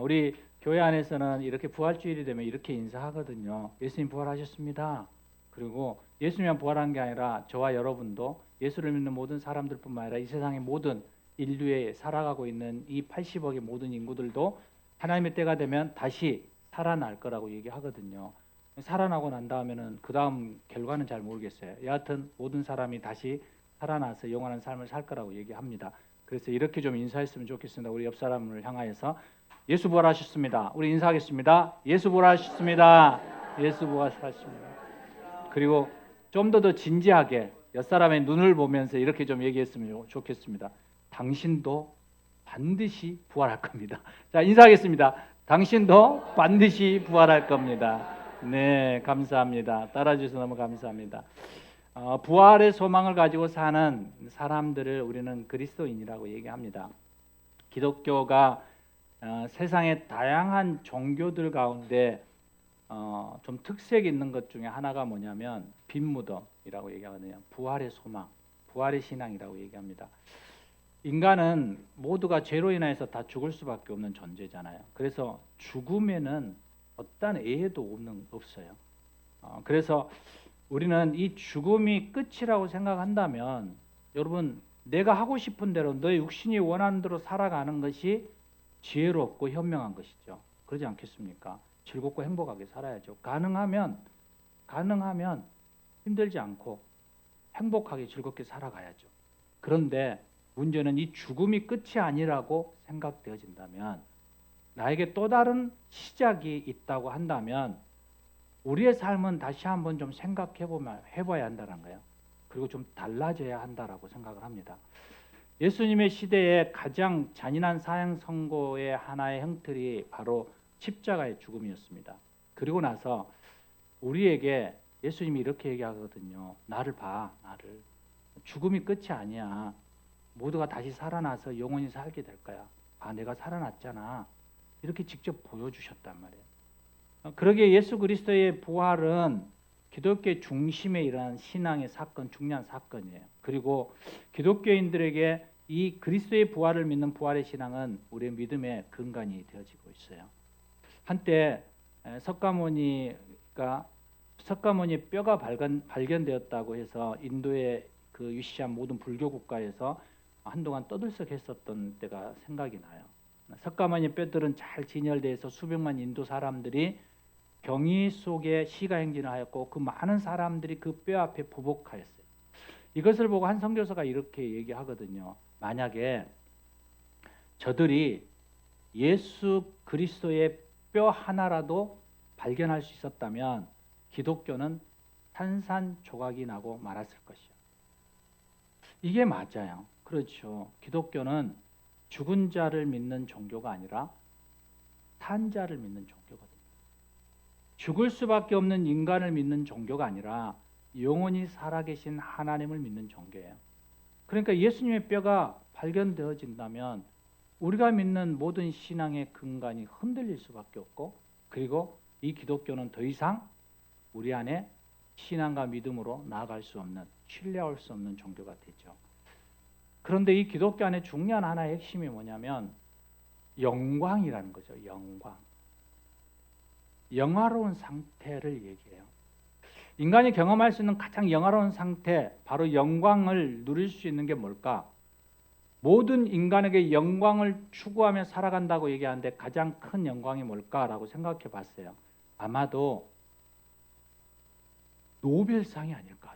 우리 교회 안에서는 이렇게 부활주일이 되면 이렇게 인사하거든요. 예수님 부활하셨습니다. 그리고 예수님만 부활한 게 아니라 저와 여러분도 예수를 믿는 모든 사람들뿐만 아니라 이 세상의 모든 인류에 살아가고 있는 이 80억의 모든 인구들도 하나님의 때가 되면 다시 살아날 거라고 얘기하거든요. 살아나고 난 다음에는 그 다음 결과는 잘 모르겠어요. 여하튼 모든 사람이 다시 살아나서 영원한 삶을 살 거라고 얘기합니다. 그래서 이렇게 좀 인사했으면 좋겠습니다. 우리 옆 사람을 향하여서 예수 부활하셨습니다. 우리 인사하겠습니다. 예수 부활하셨습니다. 예수 부활하셨습니다. 그리고 좀 더 진지하게 옆 사람의 눈을 보면서 이렇게 좀 얘기했으면 좋겠습니다. 당신도 반드시 부활할 겁니다. 자, 인사하겠습니다. 당신도 반드시 부활할 겁니다. 네, 감사합니다. 따라주셔서 너무 감사합니다. 부활의 소망을 가지고 사는 사람들을 우리는 그리스도인이라고 얘기합니다. 기독교가 세상의 다양한 종교들 가운데 좀 특색 있는 것 중에 하나가 뭐냐면 빈무덤이라고 얘기하거든요. 부활의 소망, 부활의 신앙이라고 얘기합니다. 인간은 모두가 죄로 인해서 다 죽을 수밖에 없는 존재잖아요. 그래서 죽음에는 어떤 애해도 없어요. 그래서 우리는 이 죽음이 끝이라고 생각한다면 여러분 내가 하고 싶은 대로 너의 육신이 원하는 대로 살아가는 것이 지혜롭고 현명한 것이죠. 그러지 않겠습니까? 즐겁고 행복하게 살아야죠. 가능하면 힘들지 않고 행복하게 즐겁게 살아가야죠. 그런데 문제는 이 죽음이 끝이 아니라고 생각되어진다면 나에게 또 다른 시작이 있다고 한다면 우리의 삶은 다시 한번 좀 해봐야 한다는 거예요. 그리고 좀 달라져야 한다라고 생각을 합니다. 예수님의 시대에 가장 잔인한 사형 선고의 하나의 형틀이 바로 십자가의 죽음이었습니다. 그리고 나서 우리에게 예수님이 이렇게 얘기하거든요. 나를 봐, 나를. 죽음이 끝이 아니야. 모두가 다시 살아나서 영원히 살게 될 거야. 봐, 내가 살아났잖아. 이렇게 직접 보여주셨단 말이에요. 그러기에 예수 그리스도의 부활은 기독교의 중심에 일어난 신앙의 사건, 중요한 사건이에요. 그리고 기독교인들에게 이 그리스도의 부활을 믿는 부활의 신앙은 우리의 믿음의 근간이 되어지고 있어요. 한때 석가모니의 뼈가 발견되었다고 해서 인도의 그 위시한 모든 불교 국가에서 한동안 떠들썩했었던 때가 생각이 나요. 석가모니 뼈들은 잘 진열돼서 수백만 인도 사람들이 경이 속에 시가행진을 하였고 그 많은 사람들이 그 뼈 앞에 부복하였어요. 이것을 보고 한 선교사가 이렇게 얘기하거든요. 만약에 저들이 예수 그리스도의 뼈 하나라도 발견할 수 있었다면 기독교는 산산조각이 나고 말았을 것이요. 이게 맞아요. 그렇죠. 기독교는 죽은 자를 믿는 종교가 아니라 산 자를 믿는 종교거든요. 죽을 수밖에 없는 인간을 믿는 종교가 아니라 영원히 살아계신 하나님을 믿는 종교예요. 그러니까 예수님의 뼈가 발견되어진다면 우리가 믿는 모든 신앙의 근간이 흔들릴 수밖에 없고 그리고 이 기독교는 더 이상 우리 안에 신앙과 믿음으로 나아갈 수 없는, 신뢰할 수 없는 종교가 되죠. 그런데 이 기독교 안에 중요한 하나의 핵심이 뭐냐면 영광이라는 거죠. 영광. 영화로운 상태를 얘기해요. 인간이 경험할 수 있는 가장 영화로운 상태, 바로 영광을 누릴 수 있는 게 뭘까? 모든 인간에게 영광을 추구하며 살아간다고 얘기하는데 가장 큰 영광이 뭘까라고 생각해 봤어요. 아마도 노벨상이 아닐까.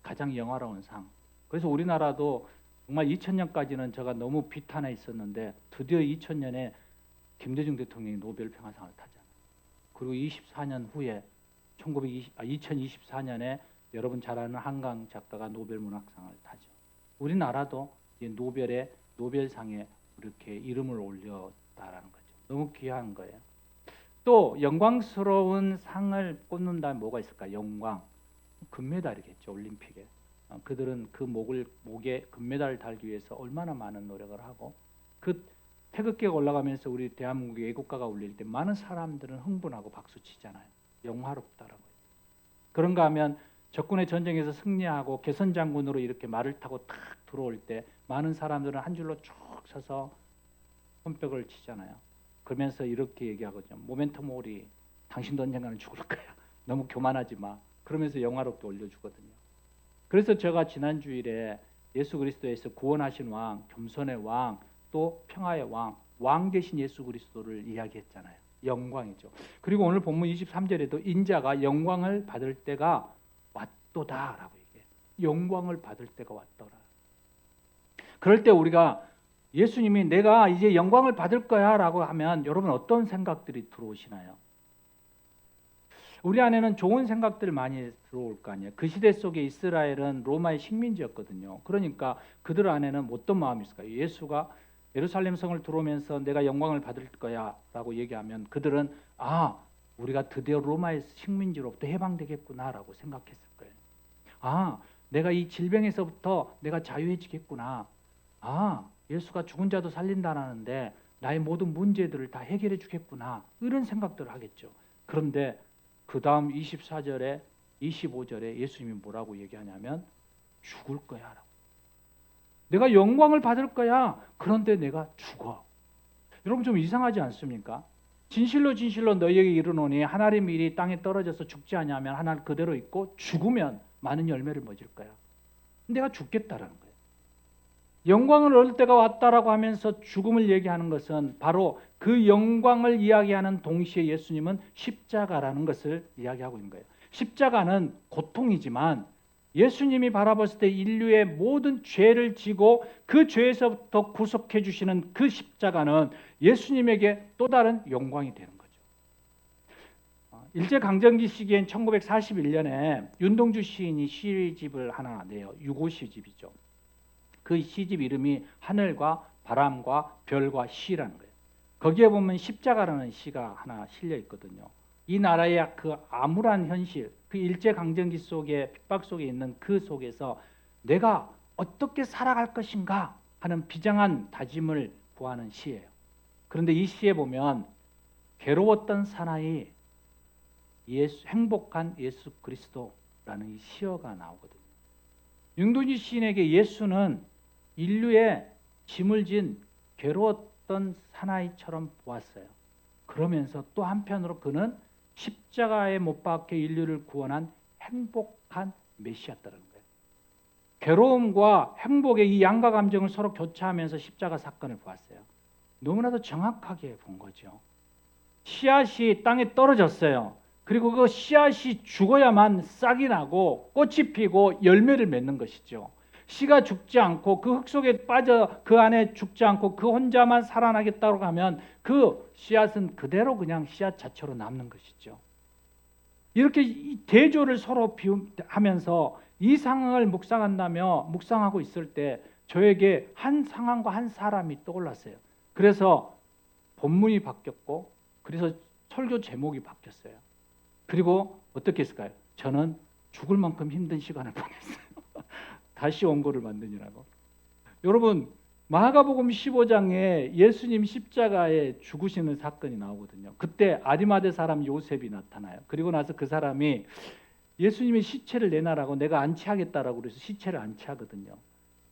가장 영화로운 상. 그래서 우리나라도 정말 2000년까지는 제가 너무 비탄해 있었는데 드디어 2000년에 김대중 대통령이 노벨 평화상을 타잖아요. 그리고 24년 후에 2024년에 여러분 잘 아는 한강 작가가 노벨 문학상을 타죠. 우리나라도 노벨상에 이렇게 이름을 올렸다라는 거죠. 너무 귀한 거예요. 또 영광스러운 상을 꽂는다면 뭐가 있을까? 영광. 금메달이겠죠. 올림픽에. 그들은 그 목에 금메달을 달기 위해서 얼마나 많은 노력을 하고 그 태극기가 올라가면서 우리 대한민국의 애국가가 울릴 때 많은 사람들은 흥분하고 박수 치잖아요. 영화롭다라고. 그런가 하면 적군의 전쟁에서 승리하고 개선 장군으로 이렇게 말을 타고 탁 들어올 때 많은 사람들은 한 줄로 쭉 서서 손뼉을 치잖아요. 그러면서 이렇게 얘기하거든요. 모멘터 모리, 당신도 언젠가는 죽을 거야. 너무 교만하지 마. 그러면서 영화롭게 올려주거든요. 그래서 제가 지난 주일에 예수 그리스도에서 구원하신 왕, 겸손의 왕, 또 평화의 왕, 왕 대신 예수 그리스도를 이야기했잖아요. 영광이죠. 그리고 오늘 본문 23절에도 인자가 영광을 받을 때가 왔도다라고 얘기해요. 영광을 받을 때가 왔더라. 그럴 때 우리가 예수님이 내가 이제 영광을 받을 거야 라고 하면 여러분 어떤 생각들이 들어오시나요? 우리 안에는 좋은 생각들 많이 들어올 거 아니에요. 그 시대 속에 이스라엘은 로마의 식민지였거든요. 그러니까 그들 안에는 어떤 마음이 있을까요? 예수가 예루살렘 성을 들어오면서 내가 영광을 받을 거야 라고 얘기하면 그들은 우리가 드디어 로마의 식민지로부터 해방되겠구나 라고 생각했을 거예요. 내가 이 질병에서부터 내가 자유해지겠구나. 예수가 죽은 자도 살린다는데 나의 모든 문제들을 다 해결해 주겠구나. 이런 생각들을 하겠죠. 그런데 그 다음 24절에 25절에 예수님이 뭐라고 얘기하냐면 죽을 거야 라고. 내가 영광을 받을 거야. 그런데 내가 죽어. 여러분 좀 이상하지 않습니까? 진실로 진실로 너희에게 이르노니 하나님의 일이 땅에 떨어져서 죽지 아니하면 하나 그대로 있고 죽으면 많은 열매를 맺을 거야. 내가 죽겠다라는 거예요. 영광을 얻을 때가 왔다라고 하면서 죽음을 얘기하는 것은 바로 그 영광을 이야기하는 동시에 예수님은 십자가라는 것을 이야기하고 있는 거예요. 십자가는 고통이지만 예수님이 바라봤을 때 인류의 모든 죄를 지고 그 죄에서부터 구속해 주시는 그 십자가는 예수님에게 또 다른 영광이 되는 거죠. 일제강점기 시기엔 1941년에 윤동주 시인이 시집을 하나 내요. 유고 시집이죠. 그 시집 이름이 하늘과 바람과 별과 시라는 거예요. 거기에 보면 십자가라는 시가 하나 실려 있거든요. 이 나라의 그 암울한 현실, 그 일제강점기 속에 핍박 속에 있는 그 속에서 내가 어떻게 살아갈 것인가 하는 비장한 다짐을 구하는 시예요. 그런데 이 시에 보면 괴로웠던 사나이 행복한 예수 그리스도라는 이 시어가 나오거든요. 윤동주 시인에게 예수는 인류의 짐을 진 괴로웠던 사나이처럼 보았어요. 그러면서 또 한편으로 그는 십자가에 못 박혀 인류를 구원한 행복한 메시아였다는 거예요. 괴로움과 행복의 이 양가 감정을 서로 교차하면서 십자가 사건을 보았어요. 너무나도 정확하게 본 거죠. 씨앗이 땅에 떨어졌어요. 그리고 그 씨앗이 죽어야만 싹이 나고 꽃이 피고 열매를 맺는 것이죠. 씨가 죽지 않고 그 흙 속에 빠져 그 안에 죽지 않고 그 혼자만 살아나겠다고 하면 그 씨앗은 그대로 그냥 씨앗 자체로 남는 것이죠. 이렇게 대조를 서로 비하면서 이 상황을 묵상하고 있을 때 저에게 한 상황과 한 사람이 떠올랐어요. 그래서 본문이 바뀌었고 그래서 설교 제목이 바뀌었어요. 그리고 어떻게 했을까요? 저는 죽을 만큼 힘든 시간을 보냈어요. 다시 원고를 만드느라고. 여러분 마가복음 15장에 예수님 십자가에 죽으시는 사건이 나오거든요. 그때 아리마대 사람 요셉이 나타나요. 그리고 나서 그 사람이 예수님의 시체를 내놔라고 내가 안치하겠다라고 그래서 시체를 안치하거든요.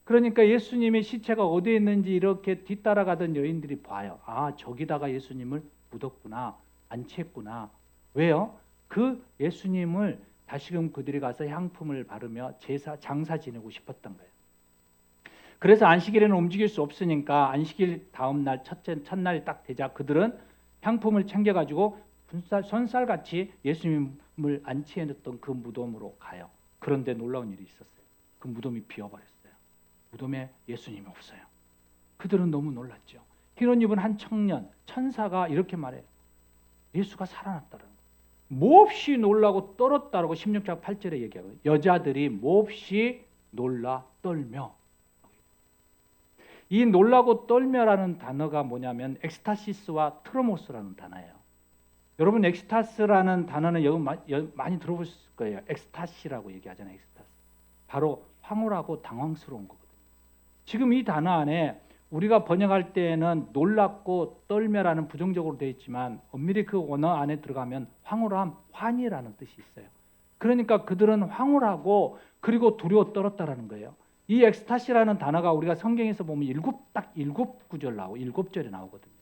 그러니까 예수님의 시체가 어디에 있는지 이렇게 뒤따라가던 여인들이 봐요. 저기다가 예수님을 묻었구나. 안치했구나. 왜요? 그 예수님을 다시금 그들이 가서 향품을 바르며 장사 지내고 싶었던 거예요. 그래서 안식일에는 움직일 수 없으니까 안식일 다음 날 첫날 딱 되자 그들은 향품을 챙겨가지고 손살같이 예수님을 안치해놓던 그 무덤으로 가요. 그런데 놀라운 일이 있었어요. 그 무덤이 비어버렸어요. 무덤에 예수님이 없어요. 그들은 너무 놀랐죠. 흰옷 입은 한 청년, 천사가 이렇게 말해요. 예수가 살아났다는 거예요. 몹시 놀라고 떨었다라고 16장 8절에 얘기하고요. 여자들이 몹시 놀라 떨며. 이 놀라고 떨며라는 단어가 뭐냐면 엑스타시스와 트로모스라는 단어예요. 여러분 엑스타스라는 단어는 여기 많이 들어보실 거예요. 엑스타시라고 얘기하잖아요. 엑스타스. 바로 황홀하고 당황스러운 거거든요. 지금 이 단어 안에 우리가 번역할 때에는 놀랍고 떨며라는 부정적으로 되어 있지만 엄밀히 그 언어 안에 들어가면 황홀함, 환희라는 뜻이 있어요. 그러니까 그들은 황홀하고 그리고 두려워 떨었다라는 거예요. 이 엑스타시라는 단어가 우리가 성경에서 보면 딱 일곱 구절 나오고 일곱 절에 나오거든요.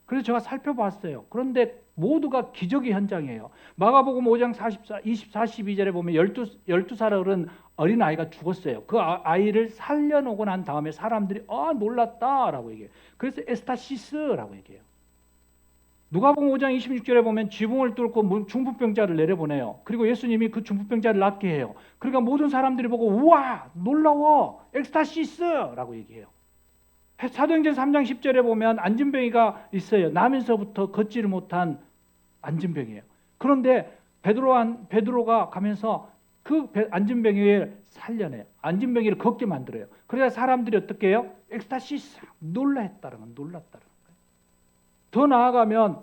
그래서 제가 살펴봤어요. 그런데 모두가 기적의 현장이에요. 마가복음 5장 24, 42절에 보면 12살에 어른 어린아이가 죽었어요. 그 아이를 살려놓고 난 다음에 사람들이 놀랐다라고 얘기해요. 그래서 에스타시스라고 얘기해요. 누가복음 5장 26절에 보면 지붕을 뚫고 중풍병자를 내려보내요. 그리고 예수님이 그 중풍병자를 낫게 해요. 그러니까 모든 사람들이 보고 우와 놀라워 엑스타시스라고 얘기해요. 사도행전 3장 10절에 보면 안진뱅이가 있어요. 나면서부터 걷지를 못한 안진뱅이에요. 그런데 베드로가 가면서 그 안진뱅이를 살려내요. 안진뱅이를 걷게 만들어요. 그래야 사람들이 어떻게 해요? 엑스타시스 놀랐다는 거예요. 더 나아가면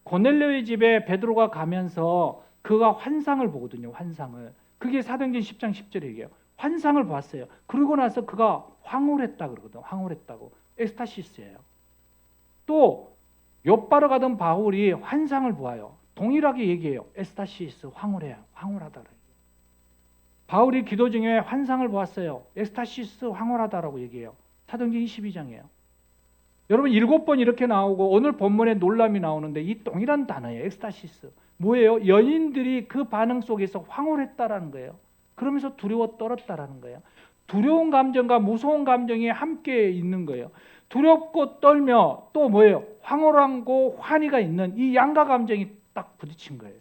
고넬료의 집에 베드로가 가면서 그가 환상을 보거든요. 환상을. 그게 사도행전 10장 10절에 얘기해요. 환상을 봤어요. 그러고 나서 그가 황홀했다 그러거든. 황홀했다고. 엑스타시스예요. 또 욥바로 가던 바울이 환상을 보아요. 동일하게 얘기해요. 엑스타시스 황홀해요. 황홀하다. 바울이 기도 중에 환상을 보았어요. 엑스타시스 황홀하다라고 얘기해요. 사도행전 22장이에요. 여러분 7번 이렇게 나오고 오늘 본문에 놀람이 나오는데 이 동일한 단어예요. 엑스타시스. 뭐예요? 연인들이 그 반응 속에서 황홀했다라는 거예요. 그러면서 두려워 떨었다라는 거예요. 두려운 감정과 무서운 감정이 함께 있는 거예요. 두렵고 떨며 또 뭐예요? 황홀하고 환희가 있는 이 양가 감정이 딱 부딪힌 거예요.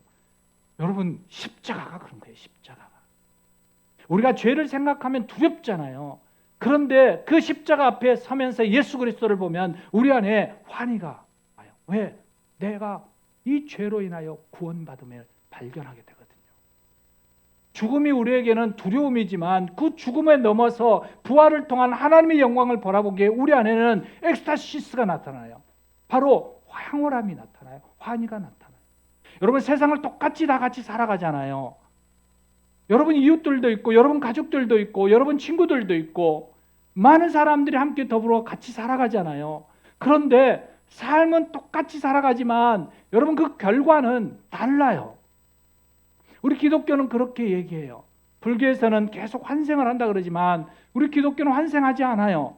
여러분 십자가가 그런 거예요. 십자가가. 우리가 죄를 생각하면 두렵잖아요. 그런데 그 십자가 앞에 서면서 예수 그리스도를 보면 우리 안에 환희가 와요. 왜? 내가 이 죄로 인하여 구원받음을 발견하게 되거든요. 죽음이 우리에게는 두려움이지만 그 죽음에 넘어서 부활을 통한 하나님의 영광을 바라보기에 우리 안에는 엑스타시스가 나타나요. 바로 황홀함이 나타나요. 환희가 나타나요. 여러분 세상을 똑같이 다 같이 살아가잖아요. 여러분 이웃들도 있고 여러분 가족들도 있고 여러분 친구들도 있고 많은 사람들이 함께 더불어 같이 살아가잖아요. 그런데 삶은 똑같이 살아가지만 여러분 그 결과는 달라요. 우리 기독교는 그렇게 얘기해요. 불교에서는 계속 환생을 한다 그러지만 우리 기독교는 환생하지 않아요.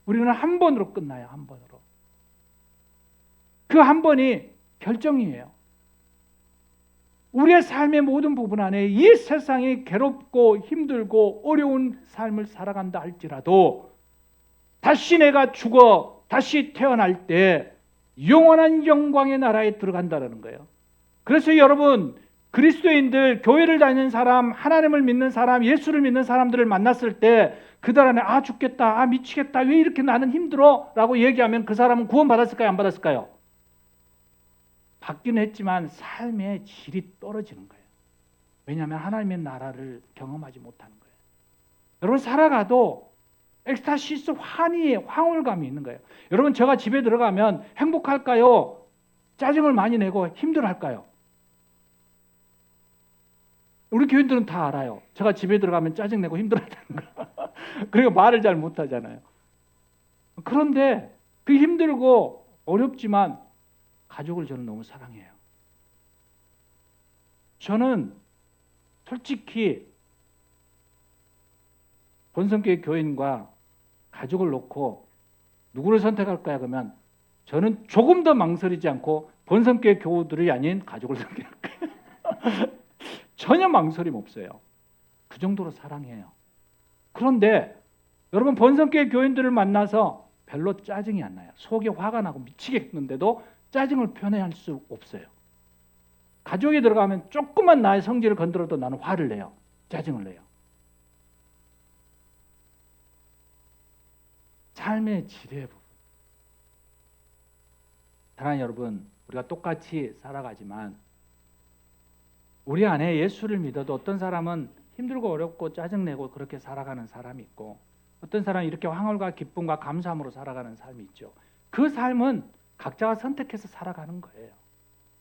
우리는 한 번으로 끝나요. 한 번으로. 그 한 번이 결정이에요. 우리의 삶의 모든 부분 안에 이 세상이 괴롭고 힘들고 어려운 삶을 살아간다 할지라도 다시 내가 죽어 다시 태어날 때 영원한 영광의 나라에 들어간다는 거예요. 그래서 여러분 그리스도인들, 교회를 다니는 사람, 하나님을 믿는 사람, 예수를 믿는 사람들을 만났을 때 그들 안에 죽겠다, 미치겠다, 왜 이렇게 나는 힘들어? 라고 얘기하면 그 사람은 구원받았을까요? 안 받았을까요? 받기는 했지만 삶의 질이 떨어지는 거예요. 왜냐하면 하나님의 나라를 경험하지 못하는 거예요. 여러분 살아가도 엑스타시스 환희, 황홀감이 있는 거예요. 여러분 제가 집에 들어가면 행복할까요? 짜증을 많이 내고 힘들어할까요? 우리 교인들은 다 알아요. 제가 집에 들어가면 짜증내고 힘들어한다는 거. 그리고 말을 잘 못하잖아요. 그런데 그 힘들고 어렵지만 가족을 저는 너무 사랑해요. 저는 솔직히 본성교회 교인과 가족을 놓고 누구를 선택할까요? 그러면 저는 조금 더 망설이지 않고 본성교회 교우들이 아닌 가족을 선택할 거예요. 전혀 망설임 없어요. 그 정도로 사랑해요. 그런데 여러분 본성교회 교인들을 만나서 별로 짜증이 안 나요. 속에 화가 나고 미치겠는데도 짜증을 표현할 수 없어요. 가족에 들어가면 조금만 나의 성질을 건드려도 나는 화를 내요. 짜증을 내요. 삶의 질의 부분. 사랑하는 여러분, 우리가 똑같이 살아가지만 우리 안에 예수를 믿어도 어떤 사람은 힘들고 어렵고 짜증내고 그렇게 살아가는 사람이 있고 어떤 사람은 이렇게 황홀과 기쁨과 감사함으로 살아가는 삶이 있죠. 그 삶은 각자가 선택해서 살아가는 거예요.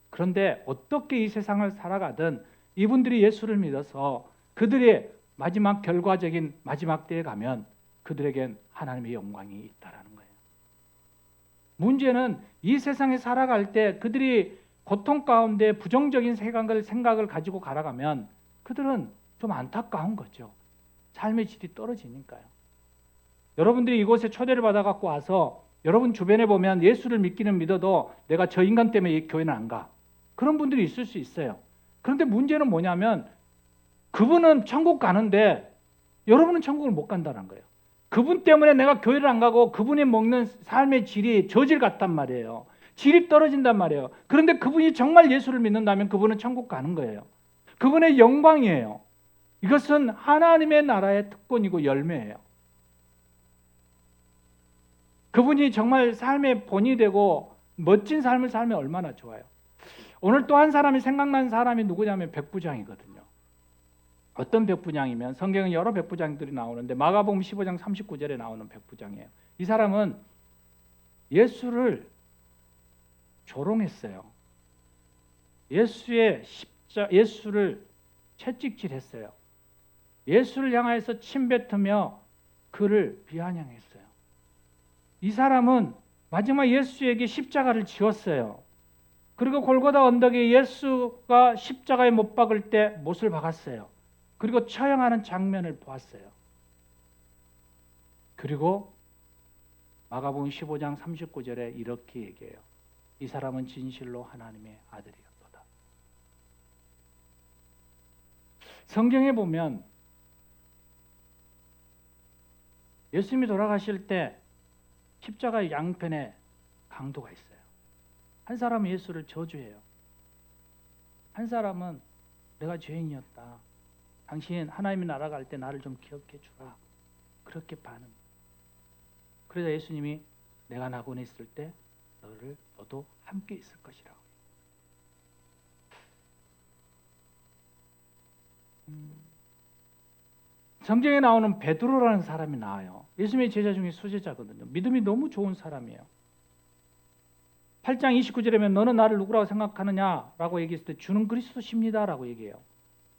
그런데 어떻게 이 세상을 살아가든 이분들이 예수를 믿어서 그들의 마지막 결과적인 마지막 때에 가면 그들에겐 하나님의 영광이 있다라는 거예요. 문제는 이 세상에 살아갈 때 그들이 고통 가운데 부정적인 생각을 가지고 가라가면 그들은 좀 안타까운 거죠. 삶의 질이 떨어지니까요. 여러분들이 이곳에 초대를 받아갖고 와서 여러분 주변에 보면 예수를 믿기는 믿어도 내가 저 인간 때문에 이 교회는 안 가. 그런 분들이 있을 수 있어요. 그런데 문제는 뭐냐면 그분은 천국 가는데 여러분은 천국을 못 간다는 거예요. 그분 때문에 내가 교회를 안 가고 그분이 먹는 삶의 질이 저질 같단 말이에요. 질이 떨어진단 말이에요. 그런데 그분이 정말 예수를 믿는다면 그분은 천국 가는 거예요. 그분의 영광이에요. 이것은 하나님의 나라의 특권이고 열매예요. 그분이 정말 삶의 본이 되고 멋진 삶을 살면 얼마나 좋아요. 오늘 또 한 사람이 생각난 사람이 누구냐면 백부장이거든요. 어떤 백부장이면 성경에 여러 백부장들이 나오는데 마가복음 15장 39절에 나오는 백부장이에요. 이 사람은 예수를 조롱했어요. 예수를 채찍질했어요. 예수를 향하여서 침뱉으며 그를 비아냥했어요. 이 사람은 마지막 예수에게 십자가를 지었어요. 그리고 골고다 언덕에 예수가 십자가에 못 박을 때 못을 박았어요. 그리고 처형하는 장면을 보았어요. 그리고 마가복음 15장 39절에 이렇게 얘기해요. 이 사람은 진실로 하나님의 아들이었도다. 성경에 보면 예수님이 돌아가실 때 십자가 양편에 강도가 있어요. 한 사람은 예수를 저주해요. 한 사람은 내가 죄인이었다. 당신 하나님의 나라 갈 때 나를 좀 기억해 주라. 그렇게 반응. 그래서 예수님이 내가 낙원에 있을 때 너도 함께 있을 것이라고. 성경에 나오는 베드로라는 사람이 나와요. 예수님의 제자 중에 수제자거든요. 믿음이 너무 좋은 사람이에요. 8장 29절에 보면 너는 나를 누구라고 생각하느냐라고 얘기했을 때 주는 그리스도십니다라고 얘기해요.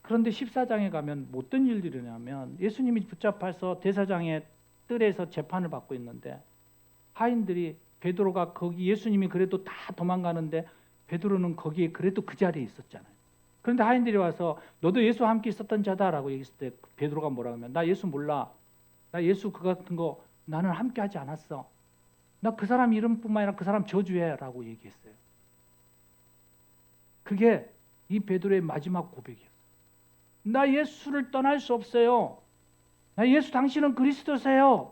그런데 14장에 가면 어떤 일들이 일어나면 예수님이 붙잡혀서 대사장의 뜰에서 재판을 받고 있는데 하인들이 베드로가 거기 예수님이 그래도 다 도망가는데 베드로는 거기에 그래도 그 자리에 있었잖아요. 그런데 하인들이 와서 너도 예수와 함께 있었던 자다라고 얘기했을 때 베드로가 뭐라고 하면 나 예수 몰라. 나 예수 그거 같은 거 나는 함께 하지 않았어. 나 그 사람 이름뿐만 아니라 그 사람 저주해라고 얘기했어요. 그게 이 베드로의 마지막 고백이었어요. 나 예수를 떠날 수 없어요. 나 예수 당신은 그리스도세요.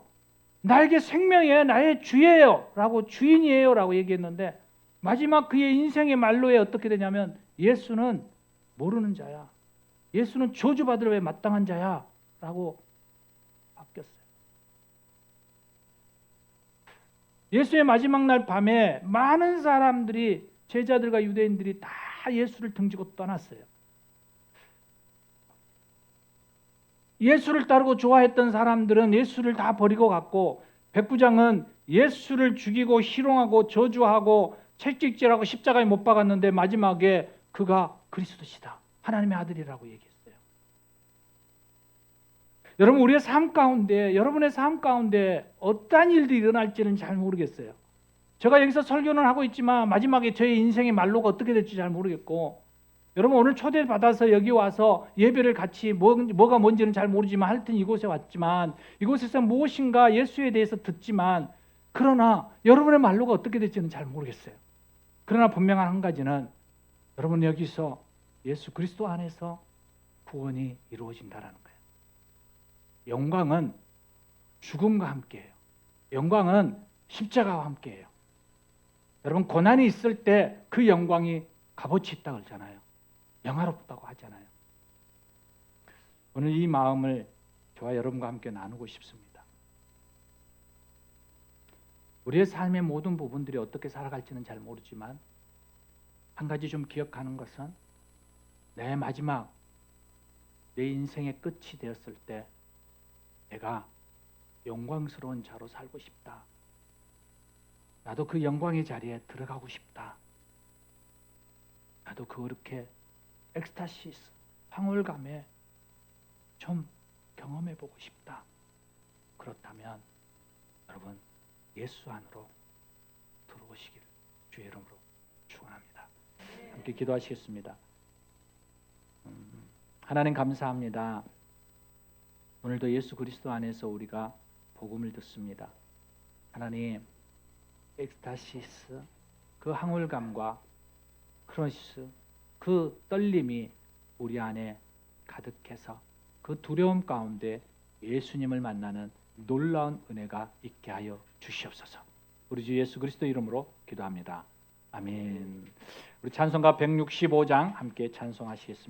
나에게 생명이에요. 나의 주예요. 라고 주인이에요. 라고 얘기했는데 마지막 그의 인생의 말로에 어떻게 되냐면 예수는 모르는 자야. 예수는 저주받으러 왜 마땅한 자야. 라고 바뀌었어요. 예수의 마지막 날 밤에 많은 사람들이 제자들과 유대인들이 다 예수를 등지고 떠났어요. 예수를 따르고 좋아했던 사람들은 예수를 다 버리고 갔고 백부장은 예수를 죽이고 희롱하고 저주하고 채찍질하고 십자가에 못 박았는데 마지막에 그가 그리스도시다. 하나님의 아들이라고 얘기했어요. 여러분 우리의 삶 가운데 여러분의 삶 가운데 어떠한 일들이 일어날지는 잘 모르겠어요. 제가 여기서 설교는 하고 있지만 마지막에 저의 인생의 말로가 어떻게 될지 잘 모르겠고 여러분 오늘 초대받아서 여기 와서 예배를 같이 뭐가 뭔지는 잘 모르지만 하여튼 이곳에 왔지만 이곳에서 무엇인가 예수에 대해서 듣지만 그러나 여러분의 말로가 어떻게 될지는 잘 모르겠어요. 그러나 분명한 한 가지는 여러분 여기서 예수 그리스도 안에서 구원이 이루어진다는 거예요. 영광은 죽음과 함께해요. 영광은 십자가와 함께해요. 여러분 고난이 있을 때 그 영광이 값어치 있다고 그러잖아요. 영화롭다고 하잖아요. 오늘 이 마음을 저와 여러분과 함께 나누고 싶습니다. 우리의 삶의 모든 부분들이 어떻게 살아갈지는 잘 모르지만 한 가지 좀 기억하는 것은 내 마지막 내 인생의 끝이 되었을 때 내가 영광스러운 자로 살고 싶다. 나도 그 영광의 자리에 들어가고 싶다. 나도 그렇게 엑스타시스, 황홀감에 좀 경험해보고 싶다. 그렇다면 여러분 예수 안으로 들어오시기를 주의 이름으로 축원합니다. 함께 기도하시겠습니다. 하나님 감사합니다. 오늘도 예수 그리스도 안에서 우리가 복음을 듣습니다. 하나님, 엑스타시스, 그 황홀감과 크러시스, 그 떨림이 우리 안에 가득해서 그 두려움 가운데 예수님을 만나는 놀라운 은혜가 있게 하여 주시옵소서. 우리 주 예수 그리스도 이름으로 기도합니다. 아멘. 우리 찬송가 165장 함께 찬송하시겠습니다.